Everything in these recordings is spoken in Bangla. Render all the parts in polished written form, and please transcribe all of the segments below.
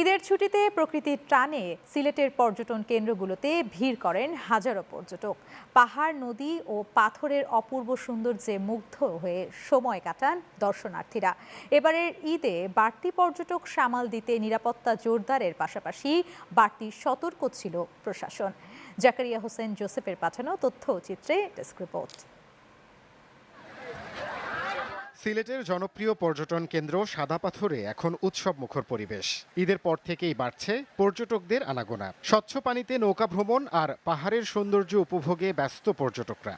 ঈদের ছুটিতে প্রকৃতির টানে সিলেটের পর্যটন কেন্দ্রগুলোতে ভিড় করেন হাজারো পর্যটক। পাহাড়, নদী ও পাথরের অপূর্ব সৌন্দর্যে মুগ্ধ হয়ে সময় কাটান দর্শনার্থীরা। এবারের ঈদে বাড়তি পর্যটক সামাল দিতে নিরাপত্তা জোরদারের পাশাপাশি বাড়তি সতর্ক ছিল প্রশাসন। জাকারিয়া হোসেন জোসেফের পাঠানো তথ্যচিত্রে ডেস্ক রিপোর্ট। সিলেটের জনপ্রিয় পর্যটন কেন্দ্র সাদা পাথরে এখন উৎসব মুখর পরিবেশ। ঈদের পর থেকেই বাড়ছে পর্যটকদের আনাগোনা। স্বচ্ছ পানিতে নৌকা ভ্রমণ আর পাহাড়ের সৌন্দর্য উপভোগে ব্যস্ত পর্যটকরা।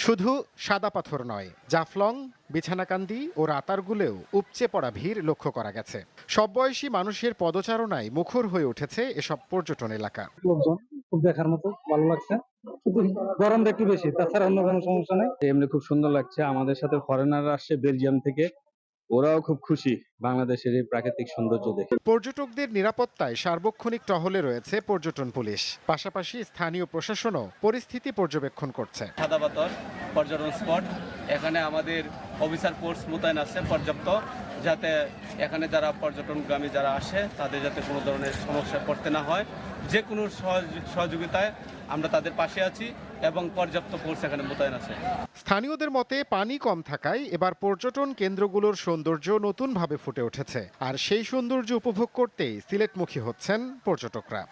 শুধু সাদা পাথর নয়, জাফলং, বিছানাকান্দি ও রাতারগুলেও উপচে পড়া ভিড় লক্ষ্য করা গেছে। সব বয়সী মানুষের পদচারণায় মুখর হয়ে উঠেছে এসব পর্যটন এলাকা। লোকজন খুব দেখার মতো ভালো লাগছে, শুধু গরমটা একটু বেশি, তাছাড়া অন্য কোনো সমস্যা নেই। এমনি খুব সুন্দর লাগছে। আমাদের সাথে ফরেনার আসছে বেলজিয়াম থেকে, ওরাও খুব খুশি বাংলাদেশের এই প্রাকৃতিক সৌন্দর্য দেখে। পর্যটকদের নিরাপত্তায় সার্বক্ষণিক টহলে রয়েছে পর্যটন পুলিশ। পাশাপাশি স্থানীয় প্রশাসনও পরিস্থিতি পর্যবেক্ষণ করছে। সাদা পাথর পর্যটন স্পট, এখানে আমাদের অফিসার ফোর্স মোতায়েন আছে পর্যাপ্ত, যাতে এখানে যারা পর্যটনগামী যারা আসে তাদের যাতে কোনো ধরনের সমস্যায় পড়তে না হয়। যে কোনো সহযোগিতায় আমরা তাদের পাশে আছি এবং পর্যাপ্ত ফোর্স এখানে মোতায়েন আছে। স্থানীয়দের মতে পানি কম থাকায় এবার পর্যটন কেন্দ্রগুলোর সৌন্দর্য নতুনভাবে ফুটে উঠেছে। আর সেই সৌন্দর্য উপভোগ করতেই সিলেটমুখী হচ্ছেন পর্যটকরা।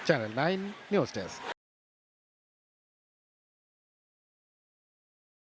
Channel 9 news desk.